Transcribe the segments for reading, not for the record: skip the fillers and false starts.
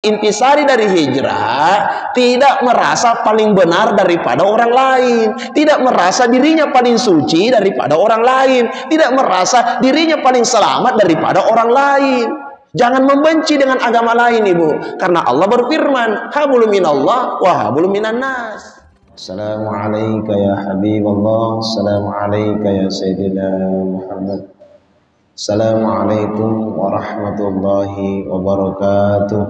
intisari dari hijrah tidak merasa paling benar daripada orang lain, tidak merasa dirinya paling suci daripada orang lain, tidak merasa dirinya paling selamat daripada orang lain. Jangan membenci dengan agama lain, Ibu, karena Allah berfirman, hablum minallah wa hablum minan nas. Assalamualaikum ya Habiballah, assalamualaikum ya Sayyidina Muhammad. Assalamualaikum warahmatullahi wabarakatuh.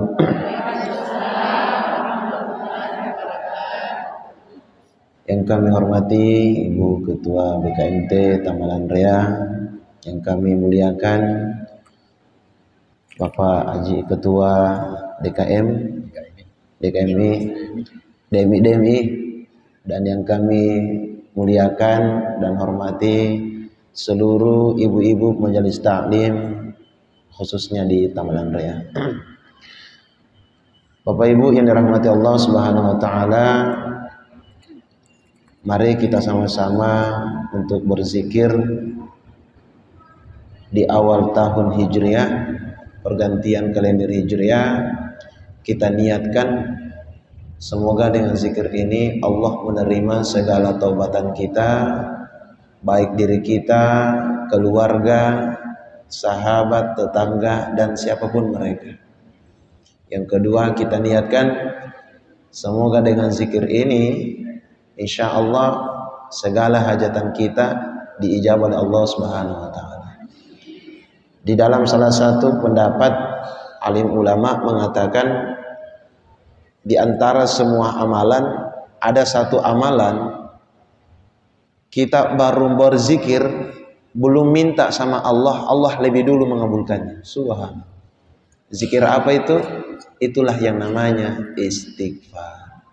Yang kami hormati Ibu Ketua BKMT Tamalan Ria, yang kami muliakan Bapak Haji Ketua DKMI, DMI, dan yang kami muliakan dan hormati seluruh ibu-ibu majelis taklim khususnya di Tamalan Ria. Bapak Ibu yang dirahmati Allah Subhanahu wa taala, mari kita sama-sama untuk berzikir di awal tahun Hijriah, pergantian kalender Hijriah. Kita niatkan semoga dengan zikir ini Allah menerima segala taubatan kita, baik diri kita, keluarga, sahabat, tetangga, dan siapapun mereka. Yang kedua, kita niatkan semoga dengan zikir ini insya Allah segala hajatan kita diijabah oleh Allah Subhanahu wa taala. Di dalam salah satu pendapat alim ulama mengatakan di antara semua amalan ada satu amalan kita baru berzikir belum minta sama Allah, Allah lebih dulu mengabulkannya. Subhanallah. Zikir apa itu? Itulah yang namanya istighfar.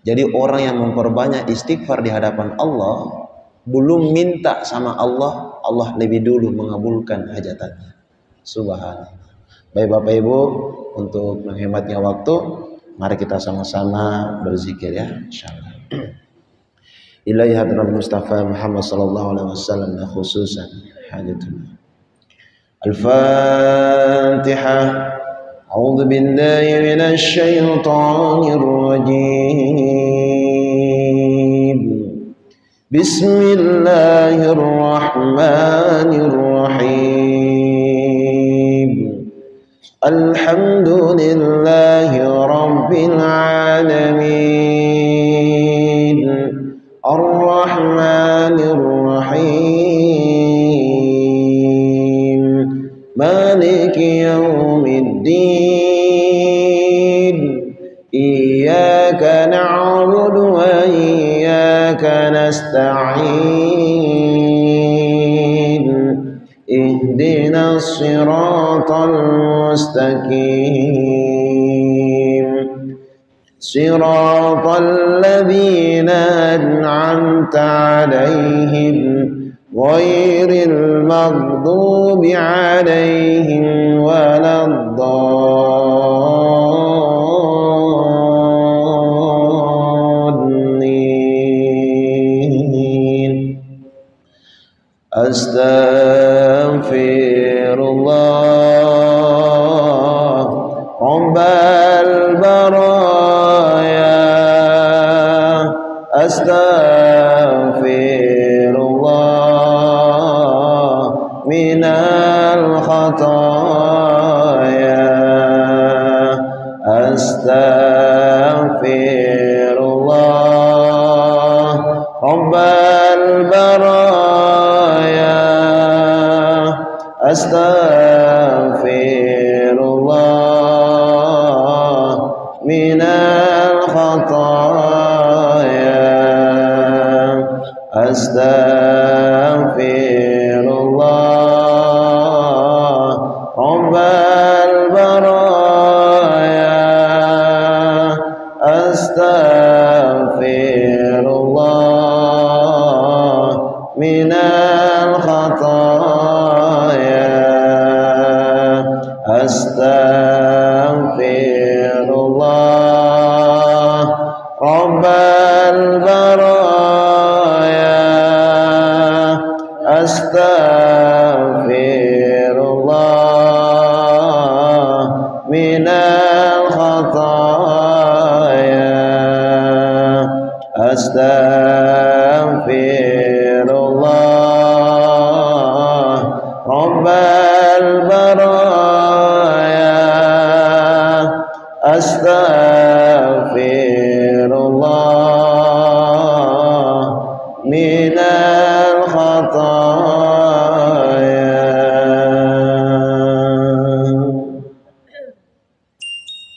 Jadi orang yang memperbanyak istighfar di hadapan Allah, belum minta sama Allah, Allah lebih dulu mengabulkan hajatannya. Subhanallah. Baik Bapak Ibu, untuk menghematnya waktu, mari kita sama-sama berzikir ya, insyaallah. Ilahi hadrat Mustafa Muhammad sallallahu alaihi wasallam khususan hajatullah. Al-Fatihah. A'udzu billahi minasy syaithanir rajim. Bismillahirrahmanirrahim. Alhamdulillahi rabbil alamin. Ar-Rahmanir Rahim. Maliki yaumiddin. Iyyaka na'budu wa iyyaka nasta'in. Ihdinas siratal mustaqim. Siratal ladzina an'amta 'alaihim ghairil maghdubi 'alaihim waladdallin. Astaghfirullah Rabbal baraya. Astaghfirullah minal khataya. Astaghfirullah Rabbal baraya. Astaghfirullah minal khataya. Astaghfirullah Rabbal baraya. Astaghfirullah minal khataya. Astaghfirullah Rabbal baraya. Astaghfirullah minal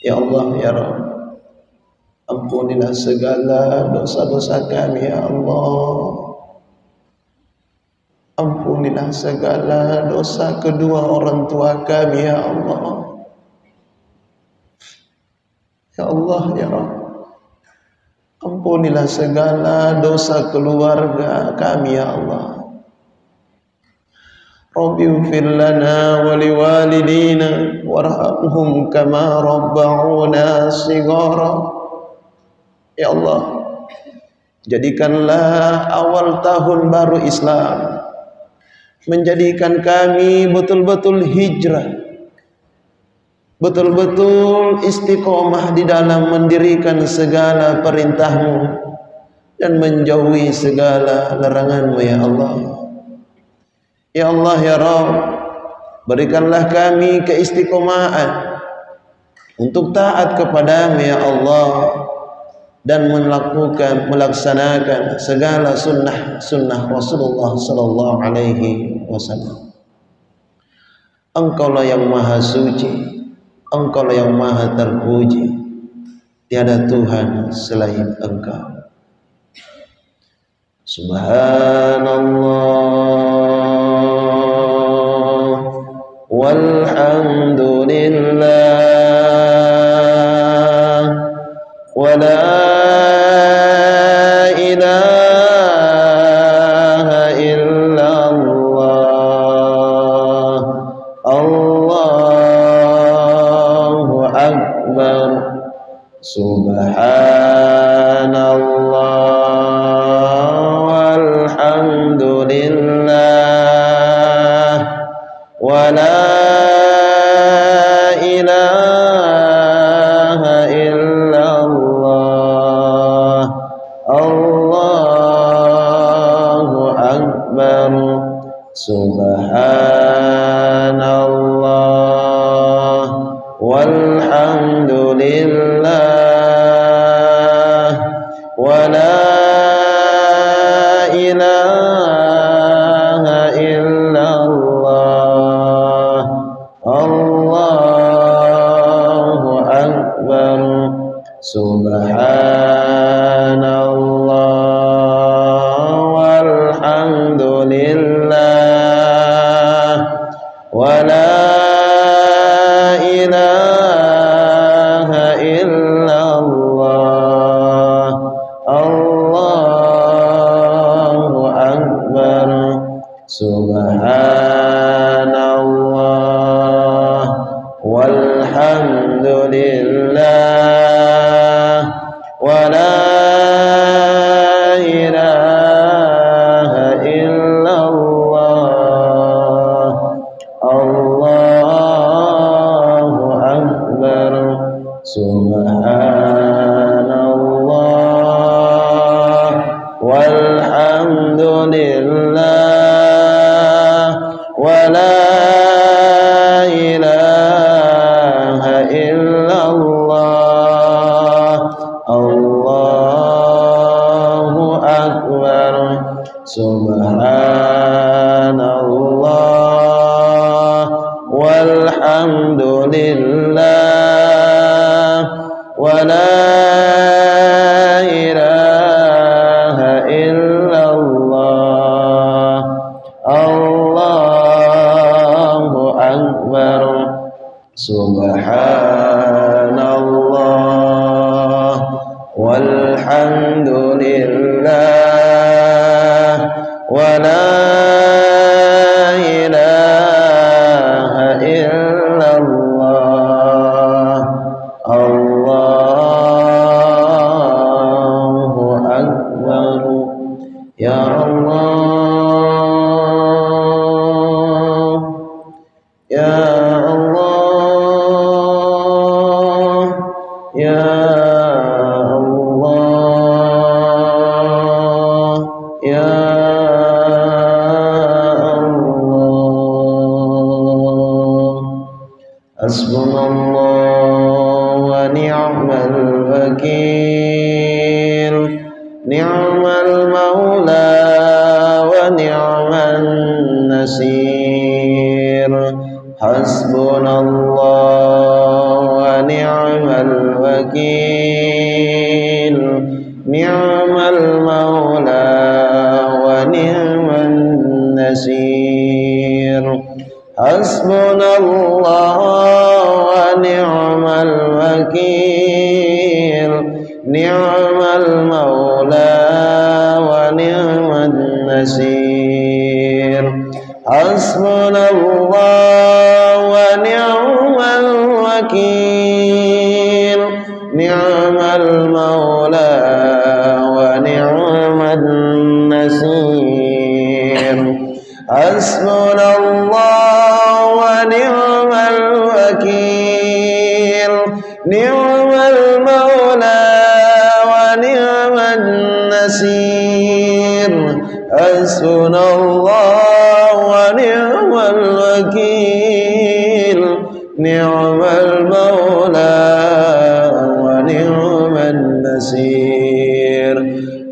Ya Allah ya Rabb, ampunilah segala dosa-dosa kami ya Allah. Ampunilah segala dosa kedua orang tua kami ya Allah. Ya Allah ya Rabb, ampunilah segala dosa keluarga kami ya Allah. Rabbi ighfir lana wa liwalidina warhamhum kama rabba'una shighara. Ya Allah, jadikanlah awal tahun baru Islam, menjadikan kami betul-betul hijrah, betul-betul istiqomah di dalam mendirikan segala perintah-Mu dan menjauhi segala larangan-Mu ya Allah. Ya Allah ya Rabb, berikanlah kami keistiqomahan untuk taat kepada-Mu ya Allah dan melaksanakan segala sunnah Rasulullah sallallahu alaihi wasallam. Engkaulah yang maha suci, Engkaulah yang maha terpuji, tiada Tuhan selain Engkau. Subhanallah walhamdulillah wa la ilaha illallah, Allahu akbar, subhanallah walhamdulillah wa la ilaha illallah, Allahu akbar, subhanallah walhamdulillah wa la ilaha illallah, Allahu akbar, subhanallah walhamdulillah wa la ilaha illallah, Allahu akbar, subhanallah walhamdulillah wa la ilaha illallah, Allahu akbar, subhanallah walhamdulillah wa la ilaha illallah, Allahu akbar, subhanallah walhamdulillah wa la ilaha illallah, Allahu akbar, subhanallah walhamdulillah wa la ilaha illallah, Allahu akbar. Ya Allah, ya Allah, ya Allah, ya Allah. Hasbunallah wa ni'mal wakil, ni'mal maula wa ni'man nasir. Hasbunallah wa ni'mal الوكيل نعم المولى ونعم النصير حسبنا الله ونعم الوكيل نعم المولى ونعم النصير حسبنا الله ونعم الوكيل نعم المولى ونعم النصير حسبنا الله ونعم الوكيل نعم المولى ونعم النصير حسبنا الله ونعم الوكيل نعم المولى ونعم النصير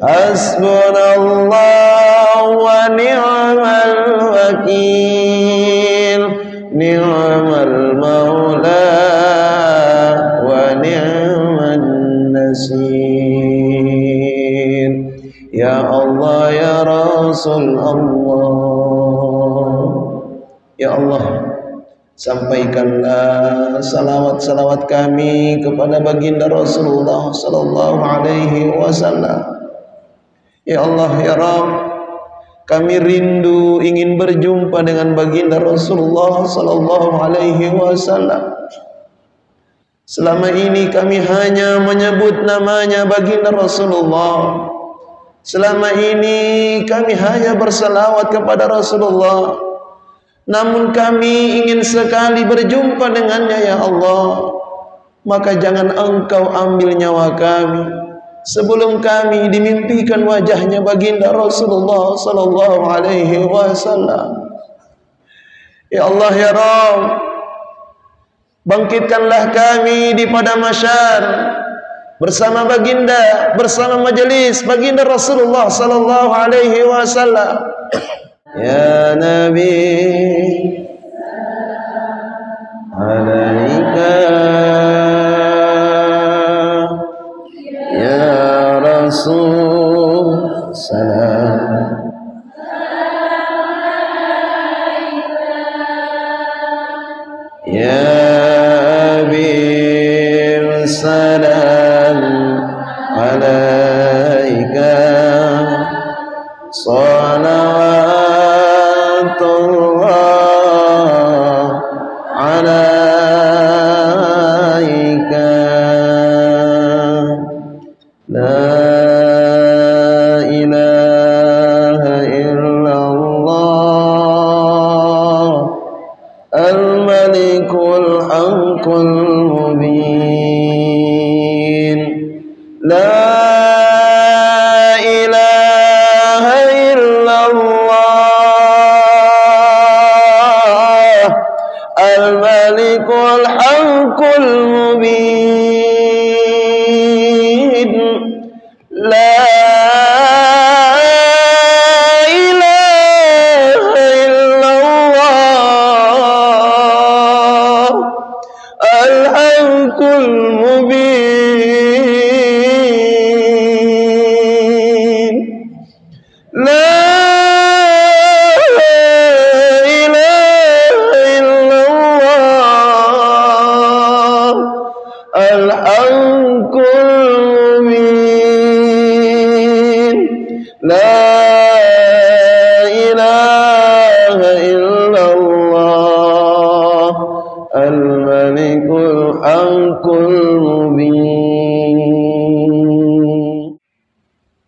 حسبنا الله ونعم الوكيل نعم المولى ونعم النصير يا الله يا رسول الله ya Allah, sampaikanlah salawat-salawat kami kepada baginda Rasulullah sallallahu alaihi wasallam. Ya Allah ya Rabb, kami rindu ingin berjumpa dengan baginda Rasulullah sallallahu alaihi wasallam. Selama ini kami hanya menyebut namanya baginda Rasulullah. Selama ini kami hanya berselawat kepada Rasulullah. Namun kami ingin sekali berjumpa dengannya ya Allah. Maka jangan engkau ambil nyawa kami sebelum kami dimimpikan wajahnya baginda Rasulullah sallallahu alaihi wasallam. Ya Allah ya Rabb, bangkitkanlah kami di padang mahsyar bersama baginda, bersama majelis baginda Rasulullah sallallahu alaihi wasallam. Ya Nabi alaika ya Rasul salam ya Habib salam alaika salawatullah alaika la ilaha illallah al-malikul haqqul mubin la Al-Malikul Haqqul Mubin La ilaha illallah Al-Haqqul Mubin La Al-Haqqul Mubin La ilaha illallah Al-Malikul Haqqul Mubin.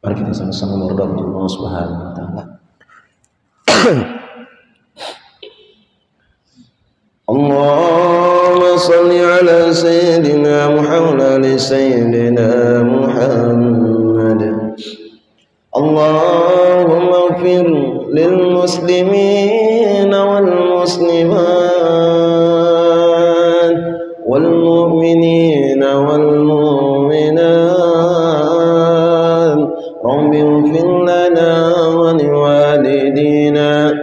Mari kita sama-sama berdoa kepada Allah Subhanahu wa taala. Allahumma salli ala sayyidina Muhammad sayyidina Muhammad. Allahumma ighfir lil muslimin wal muslimat wal mu'minin wal mu'minat. Rabbi ighfir lana wa liwalidina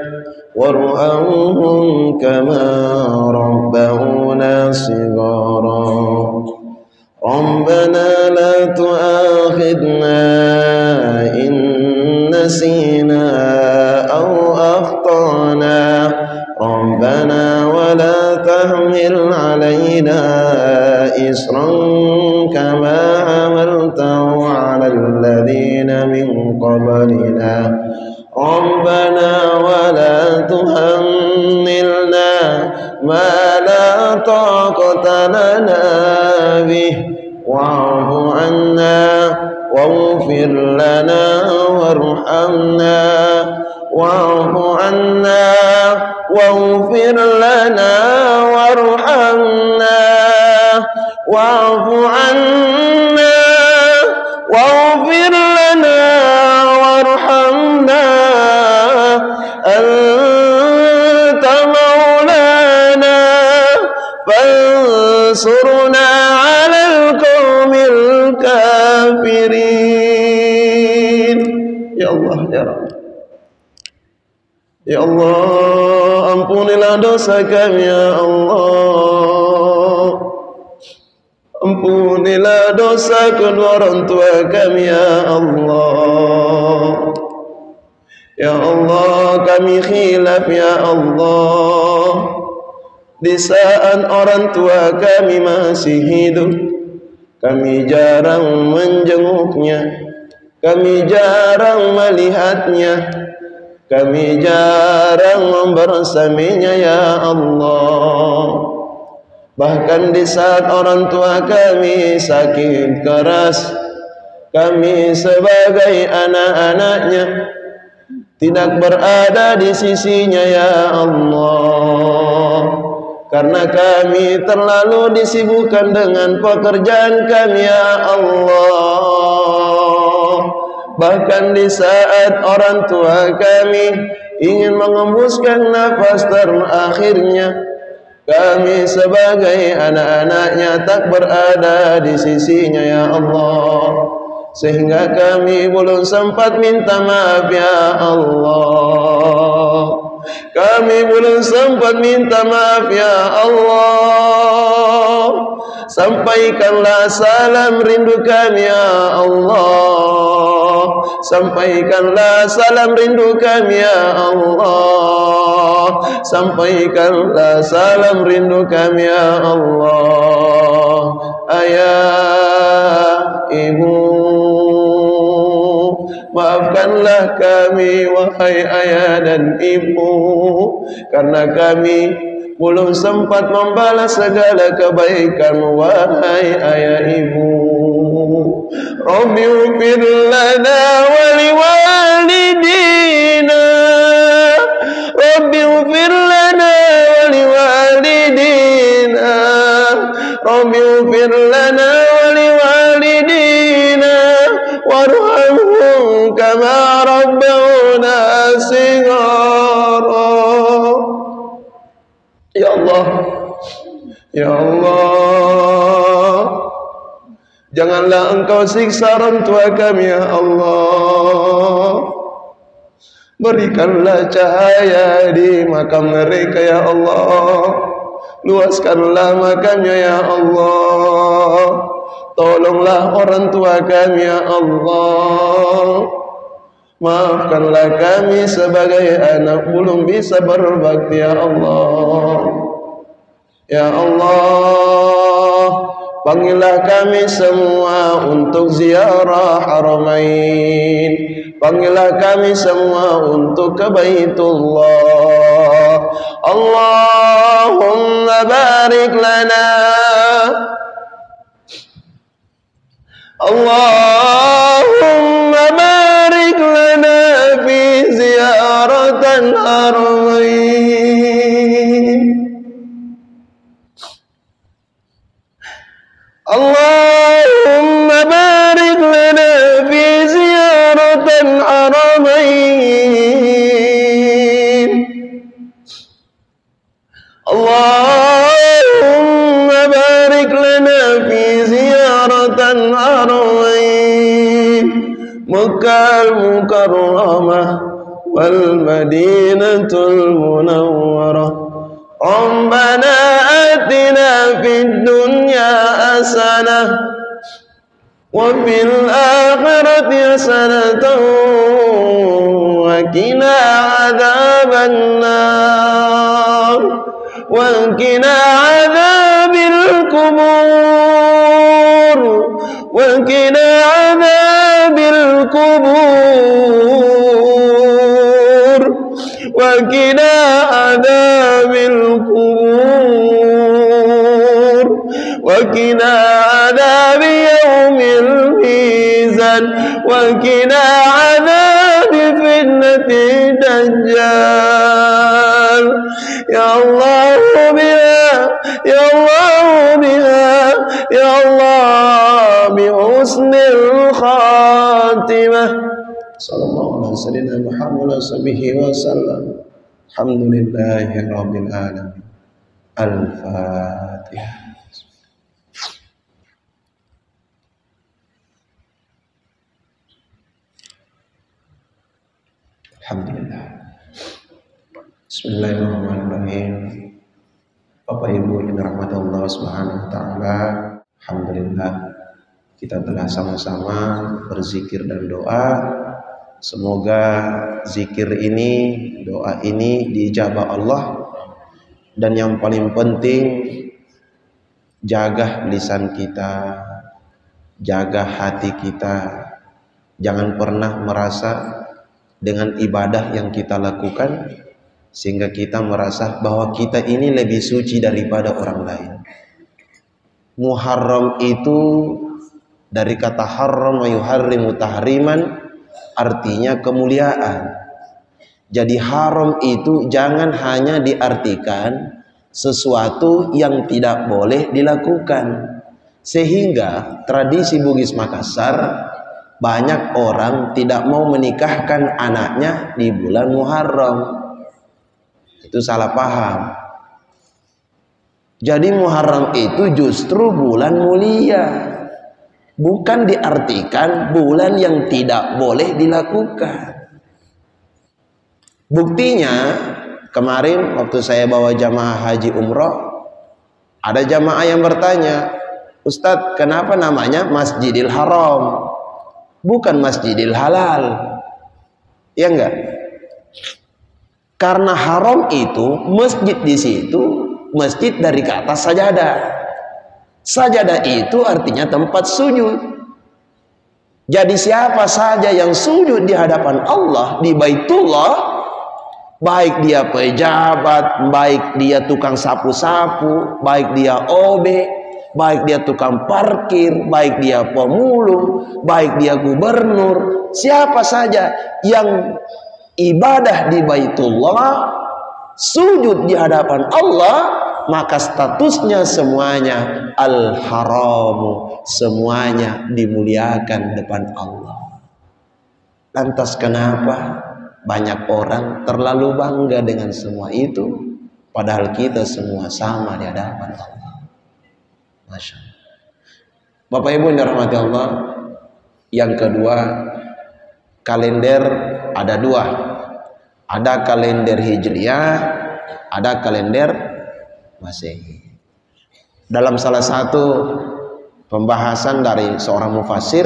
warhamhum kama ربونا صغارا ربنا لا تؤاخذنا إن نسينا أو أخطأنا ربنا ولا تحمل علينا إصرا كما حملته على الذين من قبلنا ربنا ولا تحملنا ما لا طاقة لنا به واعف عنا واغفر لنا وارحمنا واعف عنا واغفر لنا وارحمنا واعف عنا واغفر لنا وارحمنا أنت مولانا فانصرنا على القوم الكافرين. Ya Allah, ya Rabb, ya Allah, ampunilah dosa kami ya Allah, ampunilah dosa kedua orang tua kami ya Allah. Ya Allah, kami khilaf ya Allah. Di saat orang tua kami masih hidup, kami jarang menjenguknya, kami jarang melihatnya, kami jarang membersaminya ya Allah. Bahkan di saat orang tua kami sakit keras, kami sebagai anak-anaknya tidak berada di sisinya ya Allah. Karena kami terlalu disibukkan dengan pekerjaan kami ya Allah. Bahkan di saat orang tua kami ingin mengembuskan nafas terakhirnya, kami sebagai anak-anaknya tak berada di sisinya ya Allah. Sehingga kami belum sempat minta maaf ya Allah. Kami belum sempat minta maaf ya Allah. Sampaikanlah salam rindu kami ya Allah. Sampaikanlah salam rindu kami ya Allah. Sampaikanlah salam rindu kami ya Allah. Ayah, ibu, maafkanlah kami wahai ayah dan ibu, karena kami belum sempat membalas segala kebaikan wahai ayah ibu. Rabbi ighfir lana wa liwalidina, Rabbi ighfir lana wa liwalidina, Rabbi ighfir lana wa liwalidina warhamhum kama rabbawna shighara. Ya Allah, ya Allah, janganlah Engkau siksa orang tua kami ya Allah. Berikanlah cahaya di makam mereka ya Allah. Luaskanlah makamnya ya Allah. Tolonglah orang tua kami ya Allah. Maafkanlah kami sebagai anak belum bisa berbakti ya Allah. Ya Allah, panggillah kami semua untuk ziarah Haramain. Panggillah kami semua untuk ke Baitullah. Allahumma barik lana, Allahumma barik lana fi ziyaratil Haramain. Allahumma barik lana fi ziyaratil Haramain. Allahumma barik lana fi ziyaratil Haramain, Makkah Mukarramah wal Madinatul Munawwarah. Rabbana atina fid dunya حسنة وفي الآخرة حسنة وقنا عذاب النار وقنا عذاب القبور وقنا عذاب القبور وقنا عذاب القبور وقنا عذاب يوم الميزان وقنا عذاب فتنة الدجال يا الله بها يا الله بها يا الله بحسن الخاتمة صلى الله عليه وسلم محمد وصحبه وسلم الحمد لله رب العالمين الفاتحة. Alhamdulillah. Bismillahirrahmanirrahim. Bapak Ibu yang dirahmati Allah Subhanahu wa taala, alhamdulillah kita telah sama-sama berzikir dan doa. Semoga zikir ini, doa ini diijabah Allah, dan yang paling penting jaga lisan kita, jaga hati kita. Jangan pernah merasa dengan ibadah yang kita lakukan sehingga kita merasa bahwa kita ini lebih suci daripada orang lain. Muharram itu dari kata haram yuharrimu tahriman, artinya kemuliaan. Jadi haram itu jangan hanya diartikan sesuatu yang tidak boleh dilakukan. Sehingga tradisi Bugis Makassar, banyak orang tidak mau menikahkan anaknya di bulan Muharram. Itu salah paham. Jadi Muharram itu justru bulan mulia, bukan diartikan bulan yang tidak boleh dilakukan. Buktinya kemarin waktu saya bawa jamaah haji umroh, ada jamaah yang bertanya, Ustadz, kenapa namanya Masjidil Haram, bukan Masjidil Halal? Ya enggak? Karena haram itu masjid di situ, masjid dari kata sajadah. Sajadah itu artinya tempat sujud. Jadi siapa saja yang sujud di hadapan Allah di Baitullah, baik dia pejabat, baik dia tukang sapu-sapu, baik dia OB, baik dia tukang parkir, baik dia pemulung, baik dia gubernur, siapa saja yang ibadah di Baitullah, sujud di hadapan Allah, maka statusnya semuanya al-haramu, semuanya dimuliakan depan Allah. Lantas kenapa banyak orang terlalu bangga dengan semua itu, padahal kita semua sama di hadapan Allah. Masya Allah. Bapak Ibu yang dirahmati Allah, yang kedua, kalender ada dua. Ada kalender Hijriah, ada kalender Masehi. Dalam salah satu pembahasan dari seorang mufassir,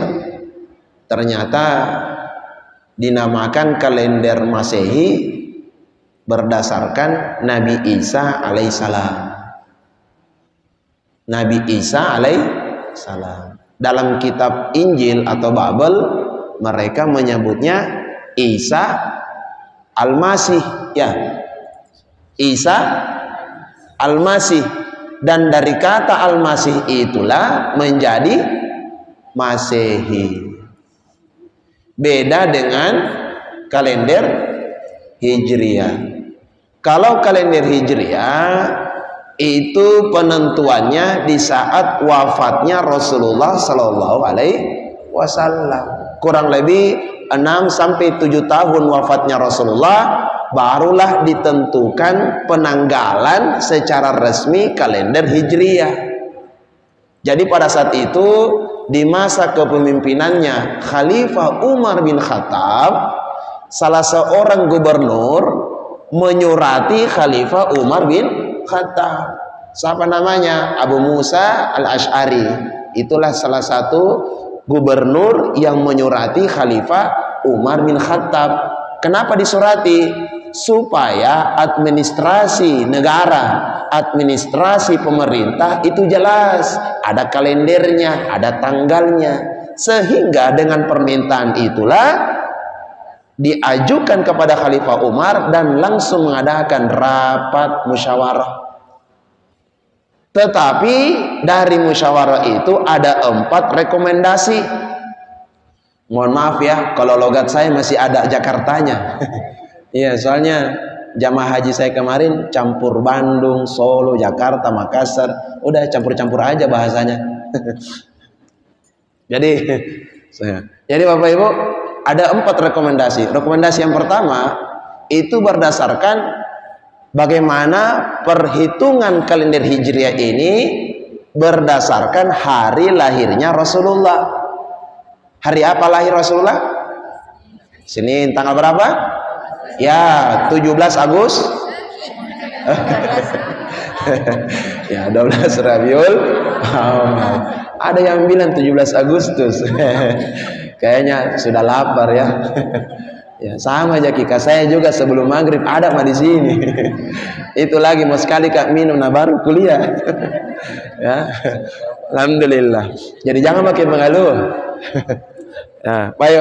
ternyata dinamakan kalender Masehi berdasarkan Nabi Isa alaihissalam. Nabi Isa alaihissalam. Dalam kitab Injil atau Babel, mereka menyebutnya Isa Al-Masih, ya, Isa Al-Masih, dan dari kata Al-Masih itulah menjadi Masehi. Beda dengan kalender Hijriah. Kalau kalender Hijriah itu penentuannya di saat wafatnya Rasulullah Sallallahu Alaihi Wasallam, kurang lebih 6 sampai 7 tahun wafatnya Rasulullah, barulah ditentukan penanggalan secara resmi kalender Hijriah. Jadi pada saat itu, di masa kepemimpinannya Khalifah Umar bin Khattab, salah seorang gubernur menyurati Khalifah Umar bin Khattab, Siapa namanya? Abu Musa Al-Asy'ari. Itulah salah satu gubernur yang menyurati Khalifah Umar bin Khattab. Kenapa disurati? Supaya administrasi negara, administrasi pemerintah itu jelas, ada kalendernya, ada tanggalnya, sehingga dengan permintaan itulah diajukan kepada Khalifah Umar dan langsung mengadakan rapat musyawarah. Tetapi dari musyawarah itu ada 4 rekomendasi. Mohon maaf ya, kalau logat saya masih ada Jakartanya. Iya, soalnya jamaah haji saya kemarin campur Bandung, Solo, Jakarta, Makassar. Udah campur-campur aja bahasanya. Jadi Bapak Ibu, ada 4 rekomendasi. Rekomendasi yang pertama itu berdasarkan bagaimana perhitungan kalender Hijriah ini berdasarkan hari lahirnya Rasulullah. Hari apa lahir Rasulullah? Senin tanggal berapa? Ya, 17 Agustus. Ya, 12 Rabiul Awal. Ada yang bilang 17 Agustus. Kayaknya sudah lapar ya. Ya, sama aja Kika, saya juga sebelum maghrib ada mah di sini. Itu lagi mau sekali Kak minum, nah baru kuliah. Ya, alhamdulillah. Jadi jangan makin mengeluh. Nah, baik.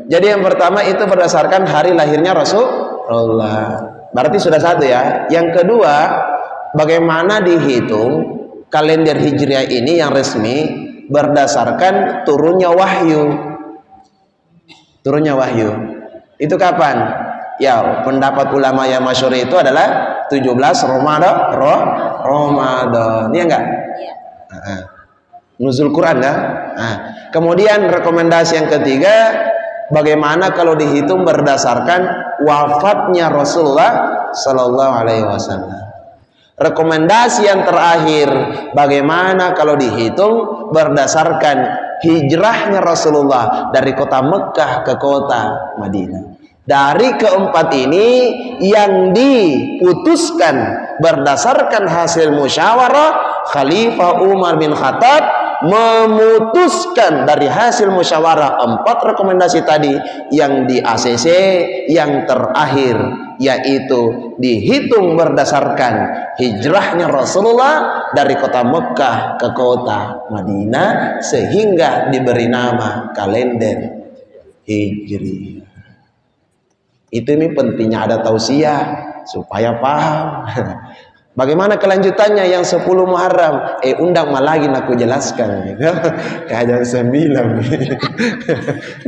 Jadi yang pertama itu berdasarkan hari lahirnya Rasulullah. Berarti sudah satu ya. Yang kedua, bagaimana dihitung kalender Hijriah ini yang resmi berdasarkan turunnya wahyu. Turunnya wahyu. Itu kapan? Ya, pendapat ulama yang masyhur itu adalah 17 Ramadan. Iya enggak? Iya. Nuzul Quran ya. Kemudian rekomendasi yang ketiga, bagaimana kalau dihitung berdasarkan wafatnya Rasulullah Sallallahu Alaihi Wasallam. Rekomendasi yang terakhir, bagaimana kalau dihitung berdasarkan hijrahnya Rasulullah dari kota Mekah ke kota Madinah. Dari keempat ini yang diputuskan berdasarkan hasil musyawarah, Khalifah Umar bin Khattab memutuskan dari hasil musyawarah 4 rekomendasi tadi yang di ACC yang terakhir, yaitu dihitung berdasarkan hijrahnya Rasulullah dari kota Mekah ke kota Madinah sehingga diberi nama kalender Hijri. Itu ini pentingnya ada tausiah supaya paham. Bagaimana kelanjutannya yang 10 Muharram? Undang lagi aku jelaskan. Kayak 9.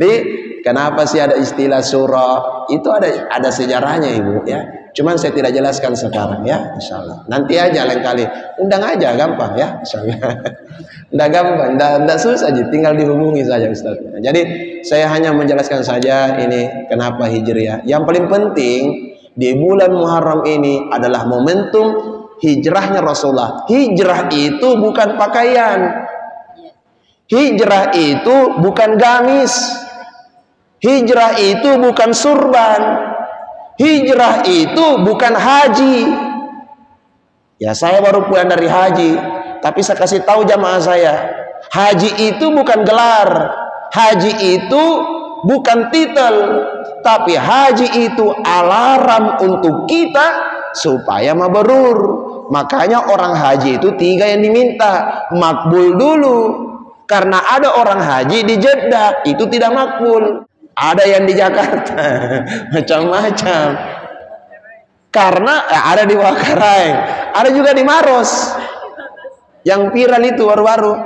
Nih, kenapa sih ada istilah surah? Itu ada sejarahnya Ibu ya. Cuman saya tidak jelaskan sekarang ya, insyaallah. Nanti aja lain kali. Undang aja gampang ya, insyaallah. Nggak gampang, nggak susah aja, tinggal dihubungi saja Ustaz. Jadi saya hanya menjelaskan saja ini kenapa Hijriah. Yang paling penting di bulan Muharram ini adalah momentum hijrahnya Rasulullah. Hijrah itu bukan pakaian. Hijrah itu bukan gamis. Hijrah itu bukan surban. Hijrah itu bukan haji. Ya, saya baru pulang dari haji, tapi saya kasih tahu jamaah saya, haji itu bukan gelar. Haji itu bukan titel, tapi haji itu alarm untuk kita supaya mabrur. Makanya orang haji itu 3 yang diminta. Makbul dulu. Karena ada orang haji di Jeddah itu tidak makbul. Ada yang di Jakarta. Macam-macam. Karena ada di Wakarai. Ada juga di Maros. Yang viral itu baru-baru.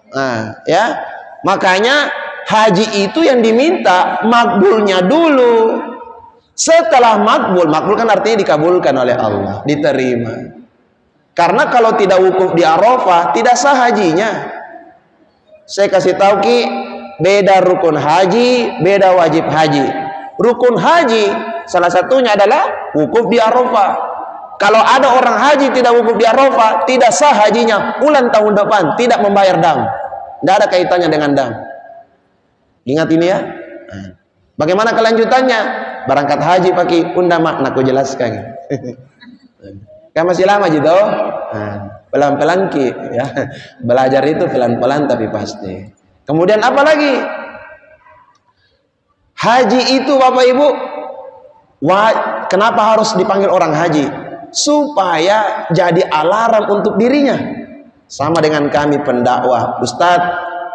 Nah, ya. Makanya haji itu yang diminta makbulnya dulu. Setelah makbul kan artinya dikabulkan oleh Allah, diterima. Karena kalau tidak wukuf di Arafah tidak sah hajinya. Saya kasih tahu Ki, beda rukun haji, beda wajib haji. Rukun haji salah satunya adalah wukuf di Arafah. Kalau ada orang haji tidak wukuf di Arafah, tidak sah hajinya. Ulang tahun depan tidak membayar dam. Tidak ada kaitannya dengan dam. Ingat ini ya. Bagaimana kelanjutannya? Berangkat haji pakai undang mak, aku jelaskan. Kan masih lama gitu. Pelan-pelan Ki, ya. Belajar itu pelan-pelan tapi pasti. Kemudian apa lagi? Haji itu Bapak Ibu, kenapa harus dipanggil orang haji? Supaya jadi alarm untuk dirinya. Sama dengan kami pendakwah, Ustadz,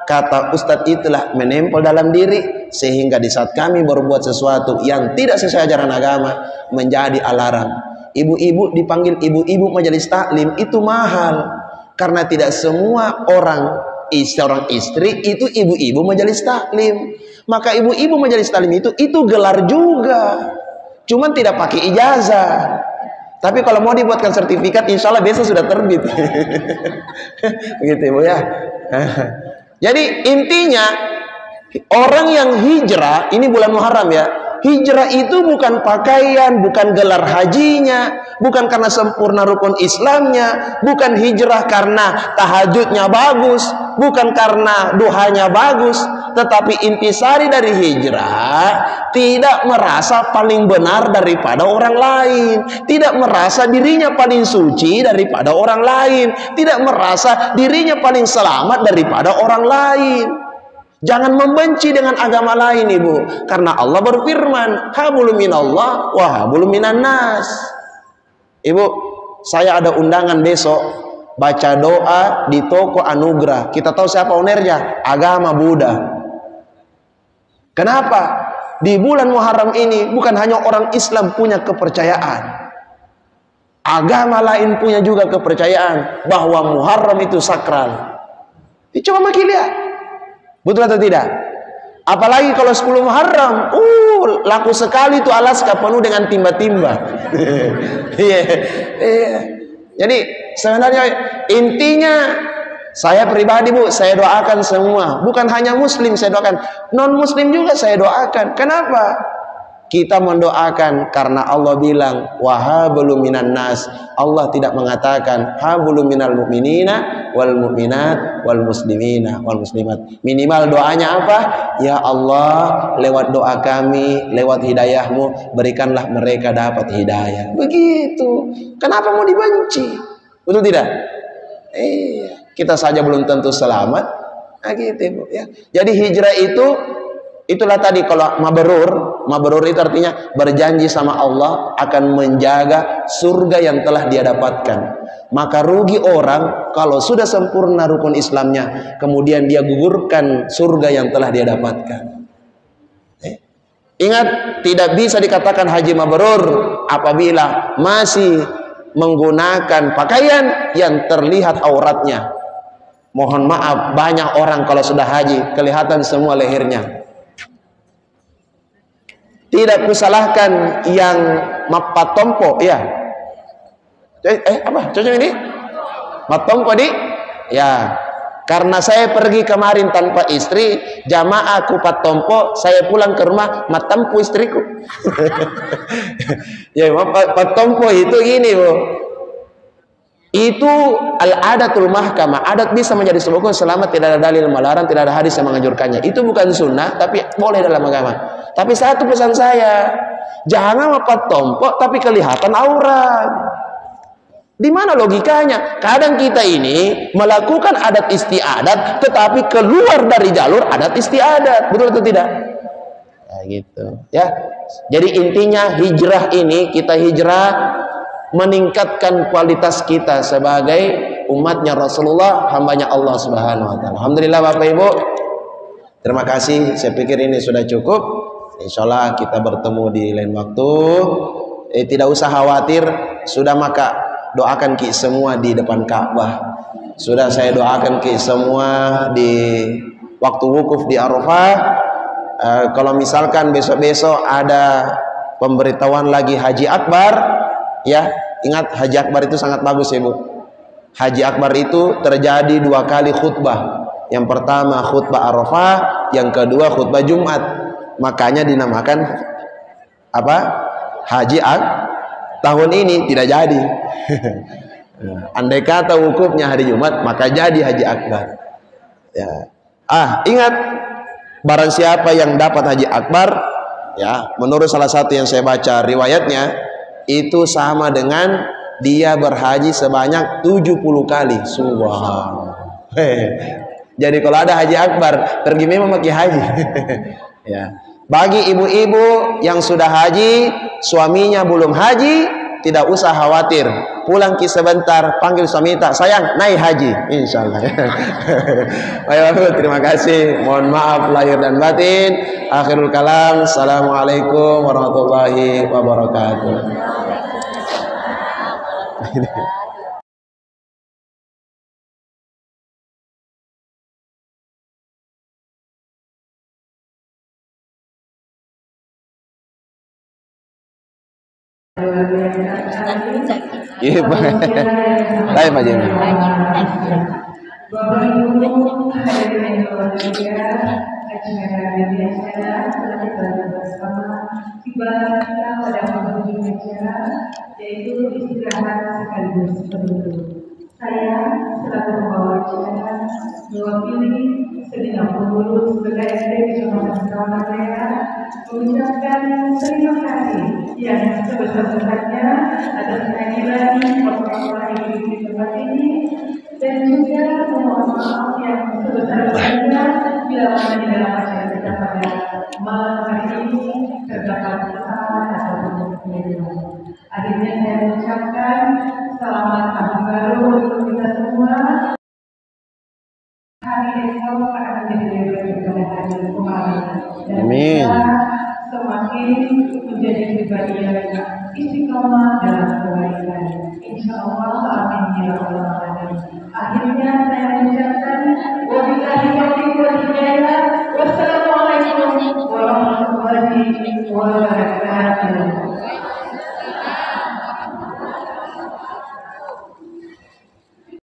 kata Ustadz itulah menempel dalam diri, sehingga di saat kami berbuat sesuatu yang tidak sesuai ajaran agama, menjadi alarm. Ibu-ibu dipanggil ibu-ibu majelis taklim itu mahal, karena tidak semua seorang istri itu ibu-ibu majelis taklim. Maka ibu-ibu majelis taklim itu gelar juga, cuman tidak pakai ijazah. Tapi kalau mau dibuatkan sertifikat, insya Allah besok sudah terbit. Begitu Ibu ya. Jadi intinya orang yang hijrah, ini bulan Muharram ya, hijrah itu bukan pakaian, bukan gelar hajinya, bukan karena sempurna rukun Islamnya, bukan hijrah karena tahajudnya bagus, bukan karena duhanya bagus, tetapi intisari dari hijrah tidak merasa paling benar daripada orang lain, tidak merasa dirinya paling suci daripada orang lain, tidak merasa dirinya paling selamat daripada orang lain. Jangan membenci dengan agama lain Ibu, karena Allah berfirman, hablum minallah wa hablum minan nas. Ibu, saya ada undangan besok baca doa di toko Anugerah. Kita tahu siapa ownernya? Agama Buddha. Kenapa? Di bulan Muharram ini bukan hanya orang Islam punya kepercayaan, agama lain punya juga kepercayaan bahwa Muharram itu sakral. Coba makin lihat, betul atau tidak? Apalagi kalau 10 Muharram, laku sekali itu Alaska penuh dengan timba-timba. Jadi sebenarnya intinya, saya pribadi Bu, saya doakan semua, bukan hanya Muslim saya doakan, non Muslim juga saya doakan. Kenapa? Kita mendoakan karena Allah bilang wahabulum minan nas. Allah tidak mengatakan habulum minal mu'minina wal mu'minat wal muslimina wal muslimat. Minimal doanya apa? Ya Allah, lewat doa kami, lewat hidayahmu, berikanlah mereka dapat hidayah. Begitu. Kenapa mau dibenci? Betul tidak? Kita saja belum tentu selamat. Nah gitu Bu ya. Jadi hijrah itu, itulah tadi kalau mabrur itu artinya berjanji sama Allah akan menjaga surga yang telah dia dapatkan. Maka rugi orang kalau sudah sempurna rukun Islamnya, kemudian dia gugurkan surga yang telah dia dapatkan. Ingat, tidak bisa dikatakan haji mabrur apabila masih menggunakan pakaian yang terlihat auratnya. Mohon maaf, banyak orang kalau sudah haji kelihatan semua lehernya. Tidak kusalahkan yang mapatompo, ya. Apa? Cocok ini? Matompo di? Ya. Karena saya pergi kemarin tanpa istri, jamaah kupat tompo, saya pulang ke rumah matampu istriku. Ya, matompo itu gini, Bu. Itu al-adatul mahkamah. Adat bisa menjadi sebuah hukum selama tidak ada dalil melarang, tidak ada hadis yang menganjurkannya. Itu bukan sunnah, tapi boleh dalam agama. Tapi satu pesan saya, jangan mapat tompok tapi kelihatan aurat. Di mana logikanya? Kadang kita ini melakukan adat istiadat, tetapi keluar dari jalur adat istiadat, betul atau tidak? Ya gitu. Ya. Jadi intinya hijrah ini, kita hijrah meningkatkan kualitas kita sebagai umatnya Rasulullah, hambanya Allah Subhanahu Wa Taala. Alhamdulillah Bapak Ibu. Terima kasih. Saya pikir ini sudah cukup. Insya Allah kita bertemu di lain waktu. Tidak usah khawatir. Sudah maka doakan Ki semua di depan Ka'bah. Sudah saya doakan Ki semua di waktu wukuf di Arafah. Kalau misalkan besok-besok ada pemberitahuan lagi Haji Akbar, ya ingat Haji Akbar itu sangat bagus ya Bu. Haji Akbar itu terjadi 2 kali khutbah. Yang pertama khutbah Arafah, yang kedua khutbah Jumat. Makanya dinamakan apa? Haji tahun ini tidak jadi. Andai kata wukufnya hari Jumat, maka jadi Haji Akbar. Ya. Ingat, barang siapa yang dapat Haji Akbar, ya, menurut salah satu yang saya baca riwayatnya, itu sama dengan dia berhaji sebanyak 70 kali. Subhanallah. Jadi kalau ada haji akbar, pergi memang pakai haji. Ya. Bagi ibu-ibu yang sudah haji, suaminya belum haji, tidak usah khawatir. Pulang sebentar, panggil suami, tak sayang, naik haji, insyaallah. Baik, terima kasih. Mohon maaf lahir dan batin. Akhirul kalam. Assalamualaikum warahmatullahi wabarakatuh. Iya, Pak. Baik, Pak Jimmy. Bapak Ibu hadirin yang berbahagia, acara biasa telah kita bersama tiba kita pada penghujung acara, yaitu istirahat sekaligus penutup. Saya selaku pembawa acara mewakili segenap pengurus BKSD Kecamatan Kawanraya mengucapkan terima kasih yang sebesar-besarnya atas kehadiran Bapak Ibu di tempat ini, dan juga mohon maaf yang sebesar-besarnya bila mana di dalam acara kita pada malam hari ini terdapat kesalahan atau kekeliruan. Akhirnya saya mengucapkan selamat tahun baru untuk kita semua. Hari esok akan menjadi lebih berkah dan kemarin, dan kita semakin menjadi pribadi yang istiqomah dalam kebaikan. Insya Allah, amin ya rabbal alamin. Akhirnya saya mengucapkan wabillahi taufiq wal hidayah. Wassalamualaikum warahmatullahi wabarakatuh.